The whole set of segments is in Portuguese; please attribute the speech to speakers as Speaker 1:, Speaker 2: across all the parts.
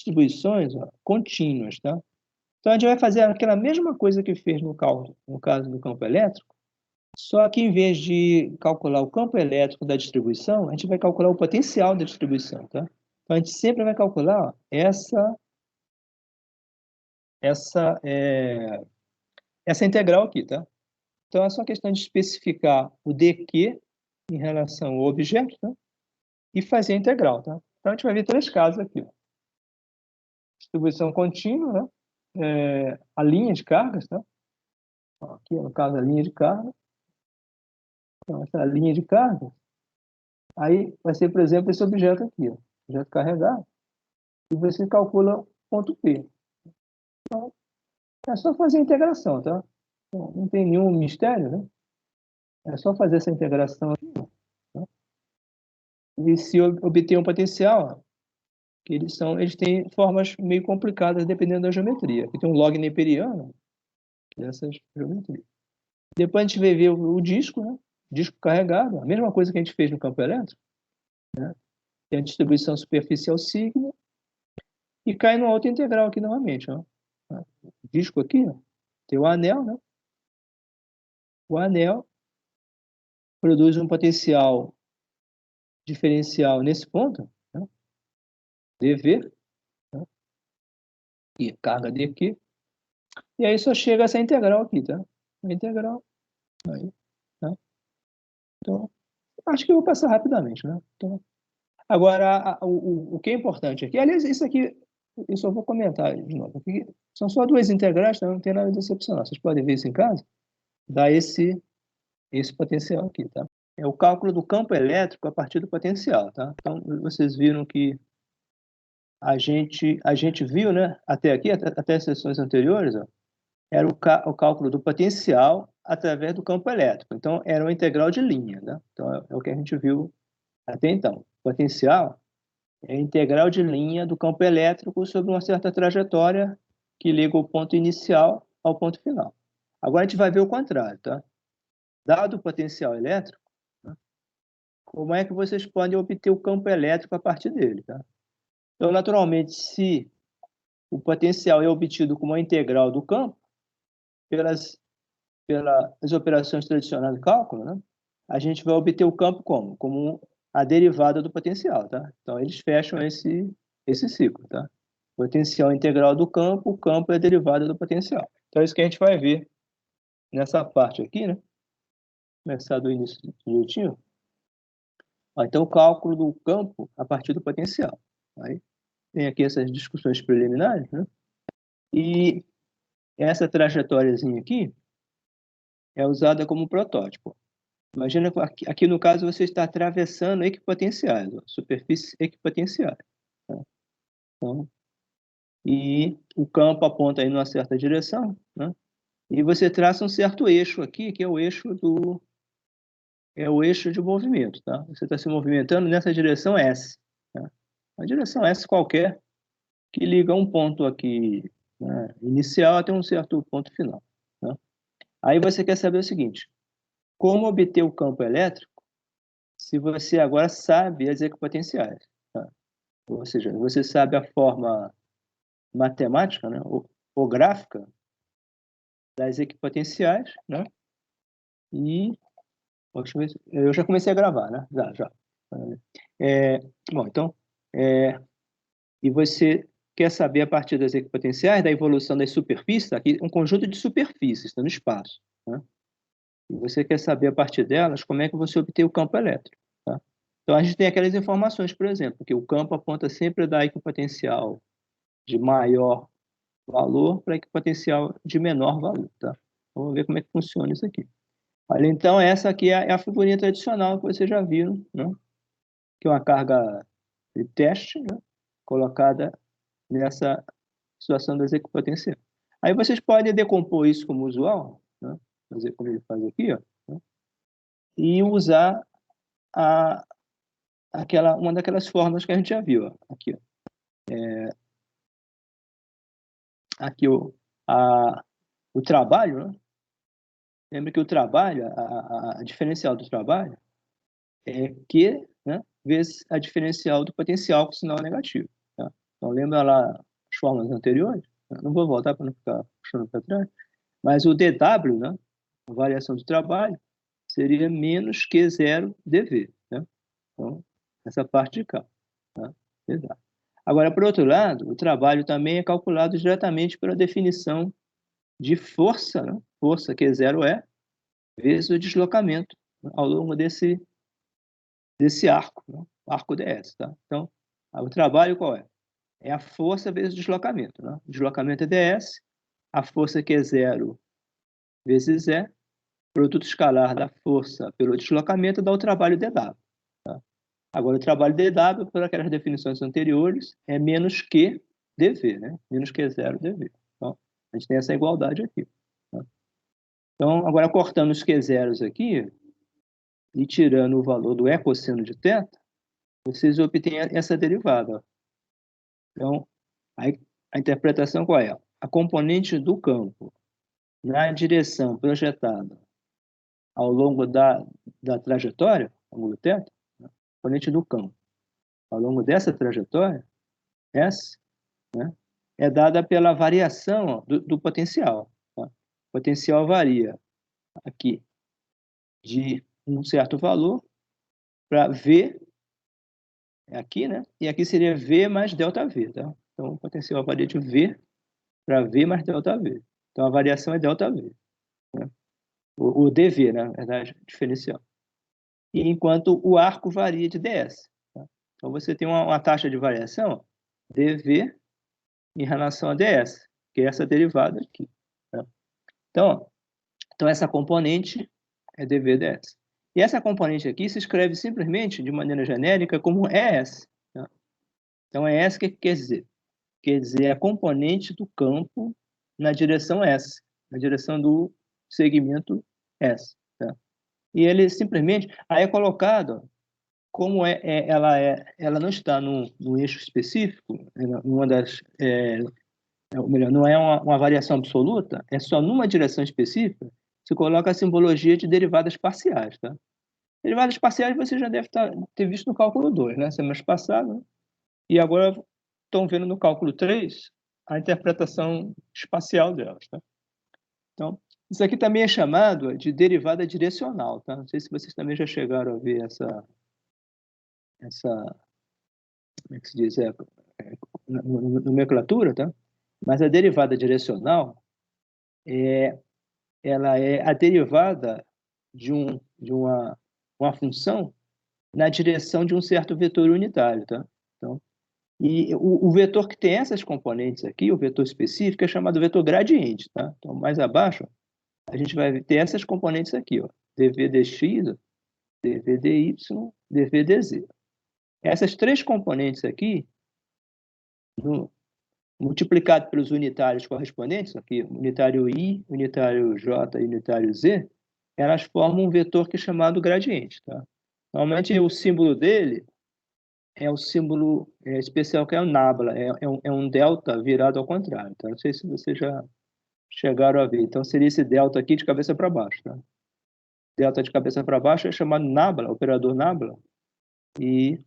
Speaker 1: distribuições, ó, contínuas, tá? Então, a gente vai fazer aquela mesma coisa que fez no caso do campo elétrico, só que em vez de calcular o campo elétrico da distribuição, a gente vai calcular o potencial da distribuição, tá? Então, a gente sempre vai calcular, ó, essa integral aqui, tá? Então, é só questão de especificar o dq em relação ao objeto, tá? E fazer a integral, tá? Então, a gente vai ver 3 casos aqui, ó. Distribuição contínua, né? A linha de cargas, tá? Aqui, no caso, a linha de carga. Então, essa linha de carga, aí vai ser, por exemplo, esse objeto aqui, ó, objeto carregado, e você calcula o ponto P. Então, é só fazer a integração, tá? Então, não tem nenhum mistério, né? É só fazer essa integração aqui, tá? E se obter um potencial, ó, que eles têm formas meio complicadas dependendo da geometria. Aqui tem um log neperiano dessas geometrias. Depois a gente vai ver o disco, né? Disco carregado, a mesma coisa que a gente fez no campo elétrico, né? Tem a distribuição superficial sigma e cai no alto integral aqui novamente, ó. O disco aqui, ó, tem o anel, né? O anel produz um potencial diferencial nesse ponto, né? dV, né? E carga dq. E aí só chega essa integral aqui, tá? A integral. Aí, tá? Então, acho que eu vou passar rapidamente, né? Então, agora, o que é importante aqui, aliás, isso aqui, eu só vou comentar de novo. Aqui, são só 2 integrais, tá? Não tem nada de excepcional. Vocês podem ver isso em casa. Dá esse potencial aqui, tá? É o cálculo do campo elétrico a partir do potencial, tá? Então, vocês viram que a gente viu, né, até aqui, até as sessões anteriores, ó, era o cálculo do potencial através do campo elétrico. Então, era uma integral de linha, né? Então, é o que a gente viu até então. Potencial é a integral de linha do campo elétrico sobre uma certa trajetória que liga o ponto inicial ao ponto final. Agora, a gente vai ver o contrário, tá? Dado o potencial elétrico, né, como é que vocês podem obter o campo elétrico a partir dele, tá? Então, naturalmente, se o potencial é obtido como uma integral do campo, pelas operações tradicionais do cálculo, né, a gente vai obter o campo como? Como a derivada do potencial, tá? Então, eles fecham esse ciclo, tá? Potencial integral do campo, o campo é a derivada do potencial. Então, é isso que a gente vai ver nessa parte aqui, né? Começar do início direitinho. Então, o cálculo do campo a partir do potencial. Aí, tem aqui essas discussões preliminares, né? E essa trajetóriazinha aqui é usada como protótipo. Imagina que aqui no caso você está atravessando equipotenciais, ó, superfícies equipotenciais. Tá? Então, e o campo aponta aí numa certa direção, né? E você traça um certo eixo aqui, que é o eixo de movimento, tá? Você está se movimentando nessa direção S, tá? A direção S qualquer que liga um ponto aqui, né, inicial até um certo ponto final, tá? Aí você quer saber o seguinte: como obter o campo elétrico se você agora sabe as equipotenciais, tá? Ou seja, você sabe a forma matemática, né, ou gráfica das equipotenciais, né? E eu já comecei a gravar, né? Já. Bom, então, e você quer saber a partir das equipotenciais da evolução das superfícies, tá? Aqui um conjunto de superfícies está no espaço, né? E você quer saber a partir delas como é que você obtém o campo elétrico, tá? Então a gente tem aquelas informações, por exemplo, que o campo aponta sempre da equipotencial de maior valor para equipotencial de menor valor, tá? Vamos ver como é que funciona isso aqui. Olha, então essa aqui é a figurinha tradicional que vocês já viram, né? Que é uma carga de teste, né, colocada nessa situação das equipotenciais. Aí vocês podem decompor isso como usual, né? Fazer como ele faz aqui, ó, né? E usar uma daquelas fórmulas que a gente já viu, ó, aqui, ó. Aqui o trabalho, né? Lembra que o trabalho, a diferencial do trabalho é Q, né, vezes a diferencial do potencial com sinal negativo, tá? Então, lembra lá as fórmulas anteriores? Eu não vou voltar para não ficar puxando para trás. Mas o dW, né, a variação de trabalho, seria menos Q0 dV. Né? Então, essa parte de cá. Tá? dW. Agora, por outro lado, o trabalho também é calculado diretamente pela definição de força, né? Força Q0 é vezes o deslocamento, né, ao longo desse arco, né? Arco DS. Tá? Então, o trabalho qual é? É a força vezes o deslocamento. Né? O deslocamento é ds, a força Q0 vezes E, produto escalar da força pelo deslocamento dá o trabalho dW. Tá? Agora, o trabalho dW, por aquelas definições anteriores, é menos Q dV, né? Menos Q0 dV. Então, a gente tem essa igualdade aqui. Tá? Então, agora, cortando os Q0s aqui e tirando o valor do E cosseno de θ, vocês obtêm essa derivada. Ó. Então, a interpretação qual é? A componente do campo na direção projetada ao longo da trajetória, ângulo θ, né? Componente do campo ao longo dessa trajetória, S, né, é dada pela variação, ó, do potencial. Tá? O potencial varia aqui de um certo valor para V, aqui, né? E aqui seria V mais ΔV. Tá? Então, o potencial varia de V para V mais ΔV. Então, a variação é ΔV. Né? O dV, né? Na verdade, diferencial. E enquanto o arco varia de ds. Tá? Então, você tem uma taxa de variação, dV, em relação a ds, que é essa derivada aqui. Tá? Então, essa componente é dV ds. E essa componente aqui se escreve simplesmente, de maneira genérica, como ES. Tá? Então, ES, o que quer dizer? Quer dizer, é a componente do campo na direção S, na direção do segmento S. Tá? E ele simplesmente, aí é colocado, como ela não está no eixo específico, numa das, ou melhor, não é uma variação absoluta, é só numa direção específica, se coloca a simbologia de derivadas parciais. Tá? Derivadas parciais você já deve ter visto no cálculo 2, né? Semana passada, né? E agora estão vendo no cálculo 3 a interpretação espacial delas. Tá? Então, isso aqui também é chamado de derivada direcional. Tá? Não sei se vocês também já chegaram a ver essa como é que se diz? Nomenclatura, tá? Mas a derivada direcional ela é a derivada de uma função na direção de um certo vetor unitário. Tá? Então, e o vetor que tem essas componentes aqui, o vetor específico, é chamado vetor gradiente. Tá? Então, mais abaixo, a gente vai ter essas componentes aqui, ó, dv dx, dv dy, dv dz. Essas três componentes aqui, multiplicado pelos unitários correspondentes, aqui, unitário I, unitário J e unitário Z, elas formam um vetor que é chamado gradiente. Tá? Normalmente, o símbolo dele é o símbolo especial, que é o nabla, é um delta virado ao contrário. Tá? Não sei se vocês já chegaram a ver. Então, seria esse delta aqui de cabeça para baixo. Tá? Delta de cabeça para baixo é chamado nabla, operador nabla, e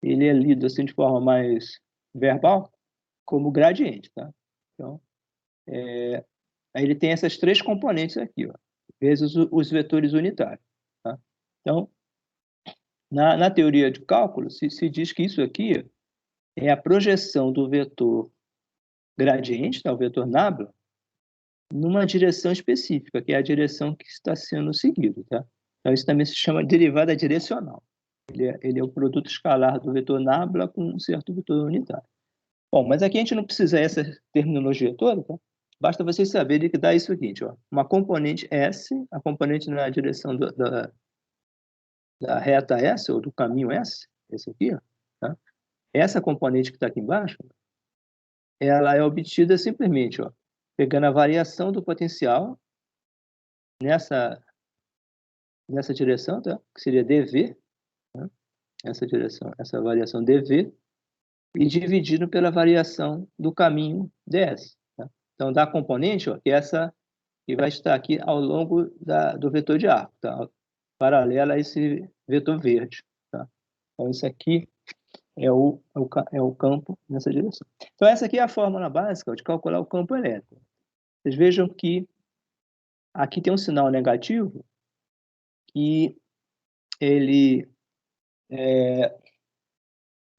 Speaker 1: ele é lido assim de forma mais verbal como gradiente. Tá? Então, aí ele tem essas três componentes aqui, ó, vezes os vetores unitários. Tá? Então, na teoria de cálculo, se diz que isso aqui é a projeção do vetor gradiente, tá? O vetor nabla, numa direção específica, que é a direção que está sendo seguido. Tá? Então, isso também se chama derivada direcional. Ele é o produto escalar do vetor nabla com um certo vetor unitário. Bom, mas aqui a gente não precisa essa terminologia toda, tá? Basta vocês saberem que dá isso seguinte, ó, uma componente S, a componente na direção da reta S, ou do caminho S, esse aqui, ó, tá? Essa componente que está aqui embaixo, ela é obtida simplesmente, ó, pegando a variação do potencial nessa direção, tá? Que seria dV, tá? Essa direção, essa variação dV, e dividido pela variação do caminho ds. Tá? Então, dá a componente, ó, que é essa que vai estar aqui ao longo do vetor de arco, tá? Paralela a esse vetor verde. Tá? Então, isso aqui é o campo nessa direção. Então, essa aqui é a fórmula básica de calcular o campo elétrico. Vocês vejam que aqui tem um sinal negativo que ele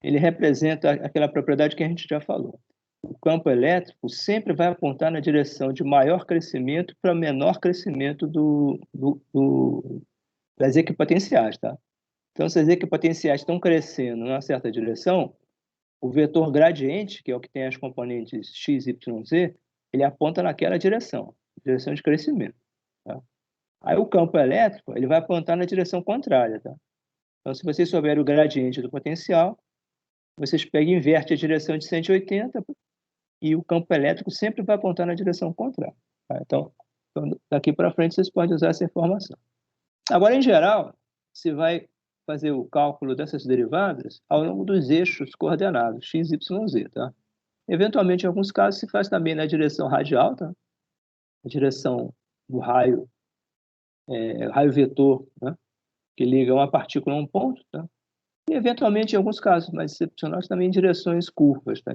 Speaker 1: representa aquela propriedade que a gente já falou. O campo elétrico sempre vai apontar na direção de maior crescimento para menor crescimento das equipotenciais, tá? Então, se as equipotenciais estão crescendo numa certa direção, o vetor gradiente, que é o que tem as componentes x, y, z, ele aponta naquela direção de crescimento, tá? Aí o campo elétrico ele vai apontar na direção contrária, tá? Então, se vocês souberem o gradiente do potencial, vocês pegam e invertem a direção de 180 e o campo elétrico sempre vai apontar na direção contrária, tá? Então, daqui para frente vocês podem usar essa informação. Agora, em geral, você vai fazer o cálculo dessas derivadas ao longo dos eixos coordenados, x, y, z, tá? Eventualmente, em alguns casos, se faz também na direção radial, tá? A direção do raio vetor, né? Que liga uma partícula a um ponto, tá? E, eventualmente, em alguns casos mais excepcionais, também em direções curvas, tá?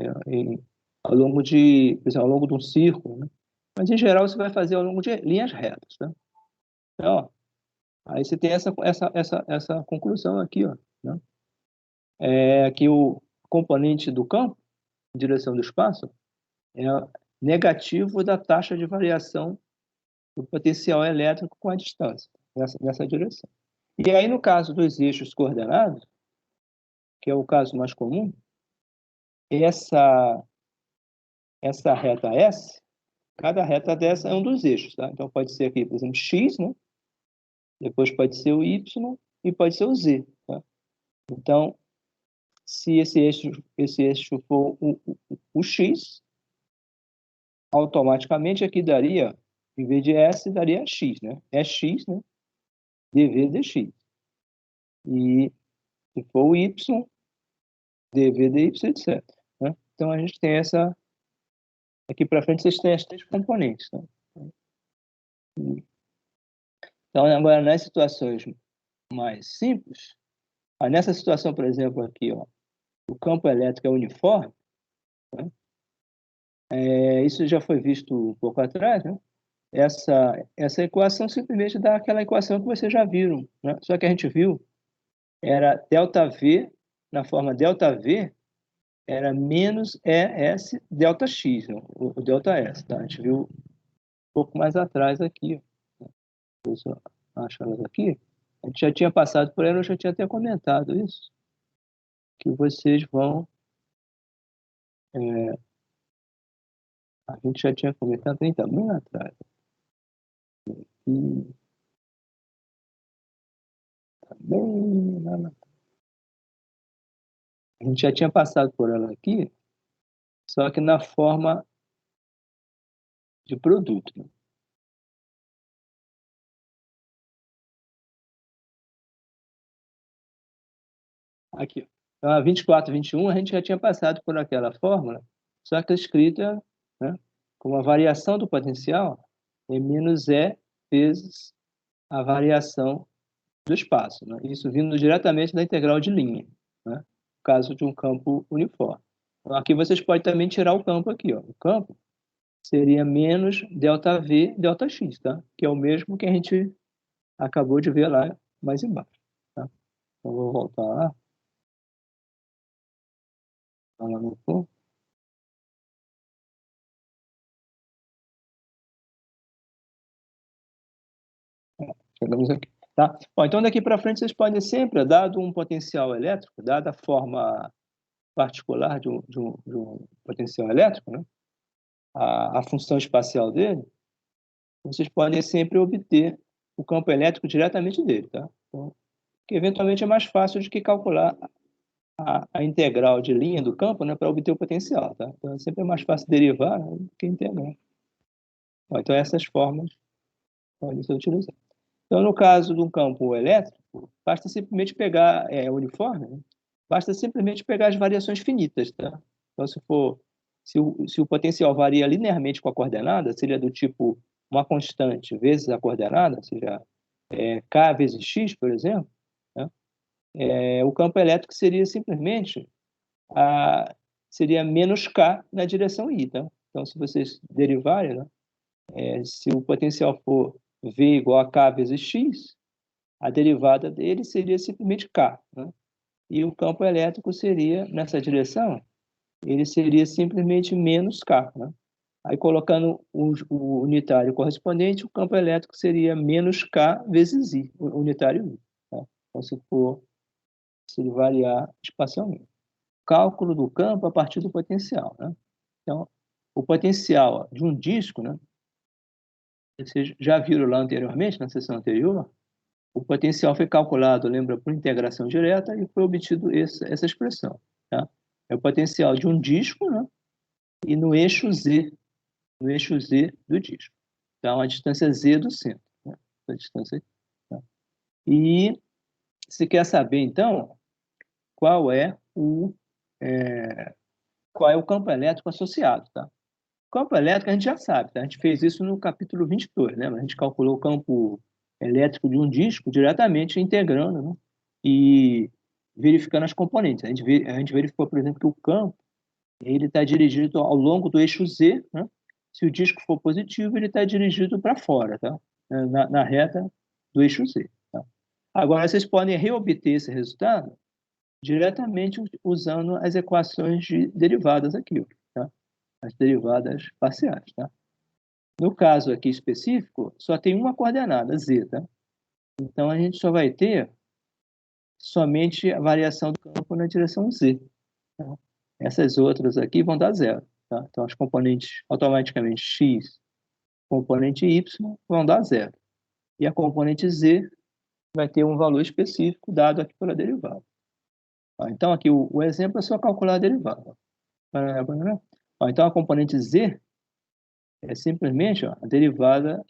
Speaker 1: Ao longo por exemplo, ao longo de um círculo, né? Mas, em geral, você vai fazer ao longo de linhas retas, tá? Então, ó, aí você tem essa conclusão aqui, ó, né? Que o componente do campo, em direção do espaço, é negativo da taxa de variação do potencial elétrico com a distância, nessa direção. E aí, no caso dos eixos coordenados, que é o caso mais comum, essa reta S, cada reta dessa é um dos eixos, tá? Então, pode ser aqui, por exemplo, X, né? Depois pode ser o Y e pode ser o Z, tá? Então, se esse eixo for o X, automaticamente aqui daria, em vez de S, daria X, né? É X, né? dV dx. E se for o Y, dV dy, etc. Né? Então, a gente tem essa... Aqui para frente, vocês têm as três componentes, né? Então, agora, nas situações mais simples, nessa situação, por exemplo, aqui, ó, o campo elétrico é uniforme, né? Isso já foi visto um pouco atrás, né? Essa equação simplesmente dá aquela equação que vocês já viram, né? Só que a gente viu, era ΔV, na forma ΔV, era menos ES ΔX, né? o ΔS, tá? A gente viu um pouco mais atrás aqui. Deixa eu achar elas aqui. A gente já tinha passado por ela, eu já tinha até comentado isso, que vocês vão... a gente já tinha comentado também atrás. E também... A gente já tinha passado por ela aqui, só que na forma de produto, né? Aqui. Então, a 24, 21, a gente já tinha passado por aquela fórmula, só que escrita, né, com a variação do potencial é menos E vezes a variação do espaço, né? Isso vindo diretamente da integral de linha, né? No caso de um campo uniforme. Então, aqui vocês podem também tirar o campo aqui, ó. O campo seria menos ΔV ΔX, tá? Que é o mesmo que a gente acabou de ver lá mais embaixo, tá? Então, vou voltar lá. Lá no fundo. Chegamos aqui, tá? Bom, então, daqui para frente, vocês podem sempre, dado um potencial elétrico, dada a forma particular de um potencial elétrico, né? A função espacial dele, vocês podem sempre obter o campo elétrico diretamente dele, tá? Então, que eventualmente é mais fácil do que calcular a integral de linha do campo, né, para obter o potencial, tá? Então, sempre é mais fácil derivar, né, do que integrar. Bom, então, essas formas podem ser utilizadas. Então, no caso de um campo elétrico, basta simplesmente pegar uniforme, né? Basta simplesmente pegar as variações finitas, tá? Então, se o potencial varia linearmente com a coordenada, seria do tipo uma constante vezes a coordenada, ou seja, k vezes x, por exemplo, né? O campo elétrico seria simplesmente seria menos K na direção I, tá? Então, se vocês derivarem, né, se o potencial for V igual a K vezes X, a derivada dele seria simplesmente K, né? E o campo elétrico seria, nessa direção, ele seria simplesmente menos K, né? Aí, colocando o unitário correspondente, o campo elétrico seria menos K vezes I, o unitário I, tá? Então, se ele variar espacialmente. Cálculo do campo a partir do potencial, né? Então, o potencial de um disco, né? Vocês já viram lá anteriormente, na sessão anterior, o potencial foi calculado, lembra, por integração direta e foi obtido essa expressão, tá? É o potencial de um disco, né? E no eixo Z do disco. Então, a distância Z do centro, né? A distância aqui, tá? E se quer saber, então, qual é o campo elétrico associado, tá? O campo elétrico a gente já sabe, tá? A gente fez isso no capítulo 22, né? A gente calculou o campo elétrico de um disco diretamente integrando, né? E verificando as componentes. A gente verificou, por exemplo, que o campo ele está dirigido ao longo do eixo Z, né? Se o disco for positivo, ele está dirigido para fora, tá? Na reta do eixo Z, tá? Agora, vocês podem reobter esse resultado diretamente usando as equações de derivadas aqui, tá? As derivadas parciais, tá? No caso aqui específico, só tem uma coordenada, z, tá? Então, a gente só vai ter somente a variação do campo na direção z, tá? Essas outras aqui vão dar zero, tá? Então, as componentes automaticamente x, componente y, vão dar zero. E a componente z vai ter um valor específico dado aqui pela derivada. Então, aqui o exemplo é só calcular a derivada. Então, a componente z é simplesmente a derivada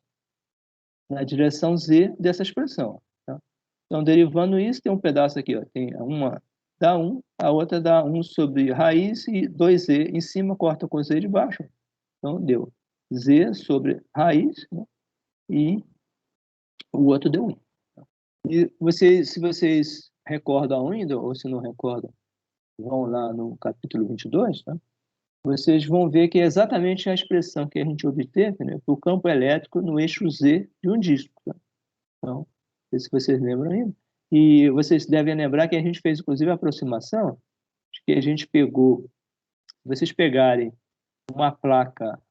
Speaker 1: na direção z dessa expressão, tá? Então, derivando isso, tem um pedaço aqui, ó, tem uma dá 1, a outra dá 1 sobre raiz e 2z em cima, corta com z de baixo. Então, deu z sobre raiz, né? E o outro deu 1. E se vocês recordam ainda, ou se não recordam, vão lá no capítulo 22, tá? Vocês vão ver que é exatamente a expressão que a gente obteve, né, para o campo elétrico no eixo Z de um disco, tá? Então, não sei se vocês lembram ainda. E vocês devem lembrar que a gente fez, inclusive, a aproximação de que a gente pegou, se vocês pegarem uma placa,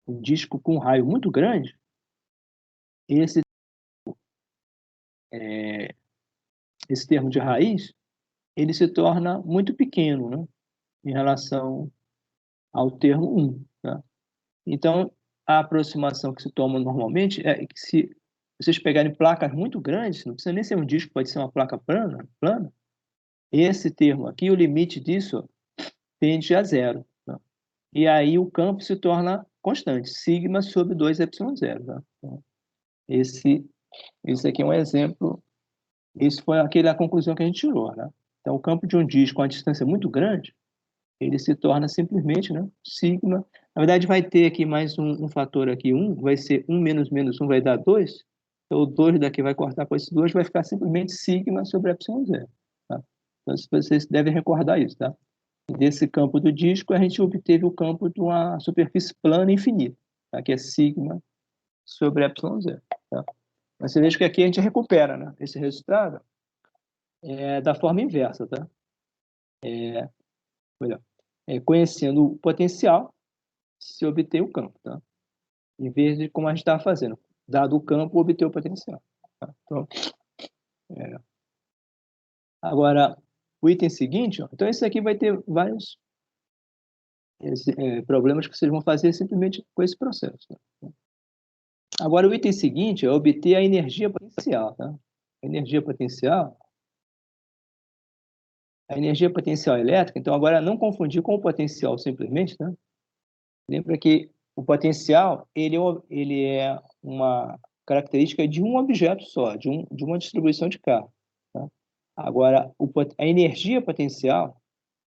Speaker 1: um disco com um raio muito grande, esse, esse termo de raiz, ele se torna muito pequeno, né, em relação ao termo 1, tá? Então, a aproximação que se toma normalmente é que se vocês pegarem placas muito grandes, não precisa nem ser um disco, pode ser uma placa plana, esse termo aqui, o limite disso tende a zero, tá? E aí o campo se torna constante, sigma sobre 2ε0, tá? Então, esse aqui é um exemplo, isso foi a conclusão que a gente tirou, né? Então, o campo de um disco com uma distância muito grande, ele se torna simplesmente, né, sigma. Na verdade, vai ter aqui mais um fator aqui, 1, vai ser 1 menos 1 vai dar 2. Então, o 2 daqui vai cortar com esse 2, vai ficar simplesmente sigma sobre ε0, tá? Então, vocês devem recordar isso, tá? Desse campo do disco, a gente obteve o campo de uma superfície plana infinita, tá? Que é sigma sobre ε0, tá? Mas você veja que aqui a gente recupera, né, esse resultado da forma inversa, tá? Melhor, conhecendo o potencial, se obter o campo, tá? Em vez de como a gente estava fazendo, dado o campo, obter o potencial, tá? Então, agora, o item seguinte, ó, então esse aqui vai ter vários problemas que vocês vão fazer simplesmente com esse processo, tá? Agora, o item seguinte é obter a energia potencial, tá? A energia potencial elétrica, então agora não confundir com o potencial simplesmente, tá? Lembra que o potencial ele é uma característica de um objeto só, de uma distribuição de carga, tá? Agora, a energia potencial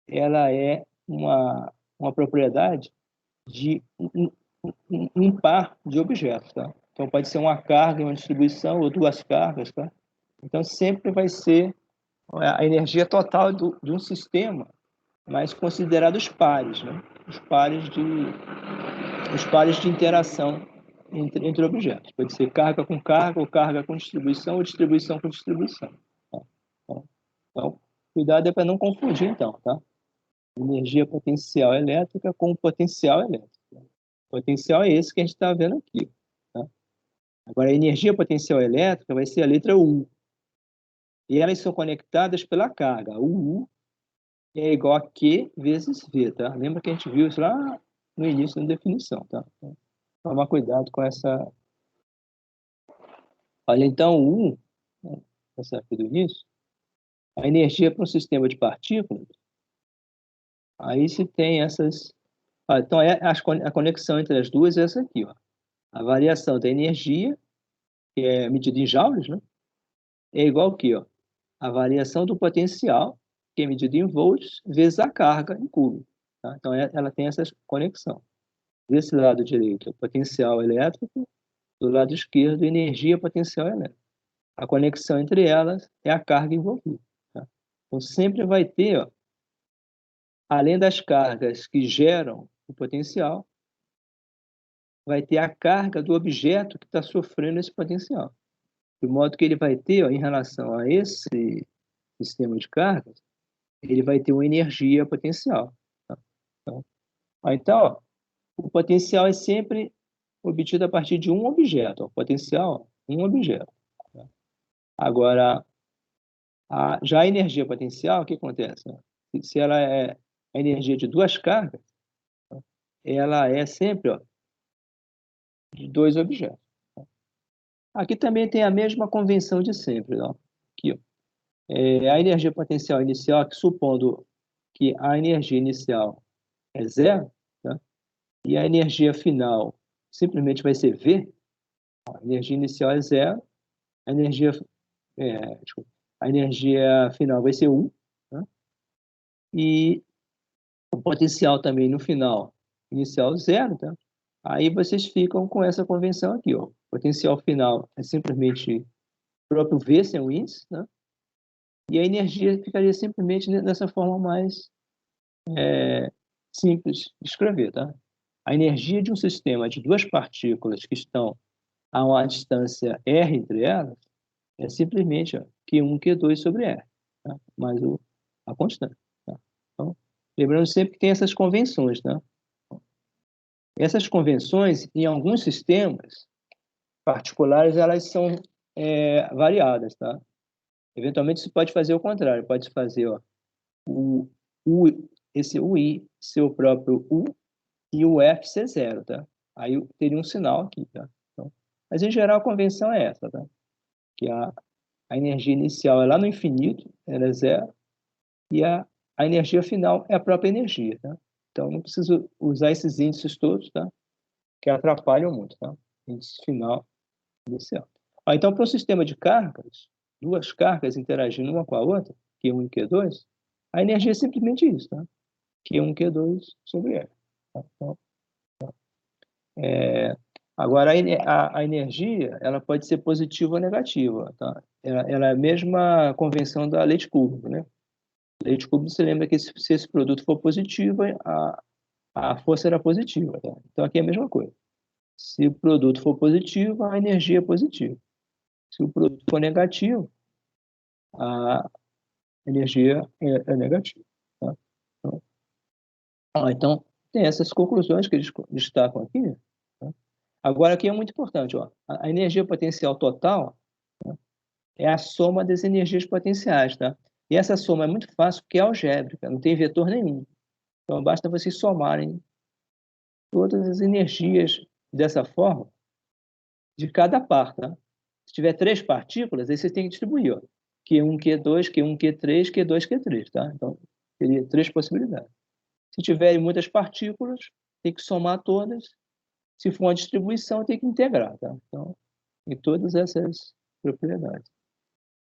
Speaker 1: ela é uma propriedade de um par de objetos, tá? Então, pode ser uma carga, uma distribuição, ou duas cargas, tá? Então, sempre vai ser a energia total de um sistema mas considerados pares, né? Os pares de interação entre objetos. Pode ser carga com carga, ou carga com distribuição, ou distribuição com distribuição. Tá? Então, cuidado é para não confundir, então, tá? Energia potencial elétrica com potencial elétrico. O potencial é esse que a gente está vendo aqui. Tá? Agora, a energia potencial elétrica vai ser a letra U. E elas são conectadas pela carga. O U é igual a Q vezes V, tá? Lembra que a gente viu isso lá no início da definição, tá? Então, tomar cuidado com essa... Olha, então, o U, né, essa aqui do início, a energia para um sistema de partículas, aí se tem essas... Ah, então, a conexão entre as duas é essa aqui, ó. A variação da energia, que é medida em joules, né? É igual aqui, ó. A variação do potencial, que é medida em volts, vezes a carga em cubo. Tá? Então, ela tem essa conexão. Desse lado direito, potencial elétrico, do lado esquerdo, energia potencial elétrica. A conexão entre elas é a carga envolvida. Tá? Então, sempre vai ter, ó, além das cargas que geram o potencial, vai ter a carga do objeto que está sofrendo esse potencial. De modo que ele vai ter, ó, em relação a esse sistema de cargas, ele vai ter uma energia potencial. Tá? Então, ó, o potencial é sempre obtido a partir de um objeto. O potencial, um objeto. Tá? Agora, já a energia potencial, o que acontece? Se ela é a energia de duas cargas, ela é sempre, ó, de dois objetos. Tá? Aqui também tem a mesma convenção de sempre. Ó. Aqui, ó. A energia potencial inicial, que supondo que a energia inicial é zero, tá? E a energia final simplesmente vai ser V, a energia inicial é zero, a energia, desculpa, a energia final vai ser 1, tá? E o potencial também no final inicial zero, tá? Aí vocês ficam com essa convenção aqui, ó. O potencial final é simplesmente o próprio V sem o índice, né? E a energia ficaria simplesmente nessa forma mais simples de escrever, tá? A energia de um sistema de duas partículas que estão a uma distância R entre elas é simplesmente, ó, Q1, Q2 sobre R, tá? Mais a constante. Tá? Então, lembrando sempre que tem essas convenções, tá? Essas convenções, em alguns sistemas particulares, elas são variadas, tá? Eventualmente, você pode fazer o contrário. Pode fazer, ó, esse UI ser o próprio U e o F ser zero, tá? Aí teria um sinal aqui, tá? Então, mas, em geral, a convenção é essa, tá? Que a energia inicial é lá no infinito, ela é zero, e a energia final é a própria energia, tá? Então, não preciso usar esses índices todos, tá? Que atrapalham muito, tá? Índice final inicial. Então, para um sistema de cargas, duas cargas interagindo uma com a outra, Q1 e Q2, a energia é simplesmente isso, tá? Q1, Q2 sobre R. Tá? Então, agora, a energia, ela pode ser positiva ou negativa, tá? Ela é a mesma convenção da Leite cúbico, né? Leite cúbico, você lembra que se esse produto for positivo, a força era positiva, tá? Então, aqui é a mesma coisa. Se o produto for positivo, a energia é positiva. Se o produto for negativo, a energia é negativa. Tá? Então, tem essas conclusões que eles destacam aqui. Tá? Agora, aqui é muito importante. Ó, a energia potencial total, tá, é a soma das energias potenciais. Tá? E essa soma é muito fácil porque é algébrica, não tem vetor nenhum. Então, basta vocês somarem todas as energias dessa forma de cada par. Tá? Se tiver 3 partículas, aí você tem que distribuir. Ó. Q1, Q2, Q1, Q3, Q2, Q3. Tá? Então, teria 3 possibilidades. Se tiverem muitas partículas, tem que somar todas. Se for uma distribuição, tem que integrar. Tá? Então, em todas essas propriedades.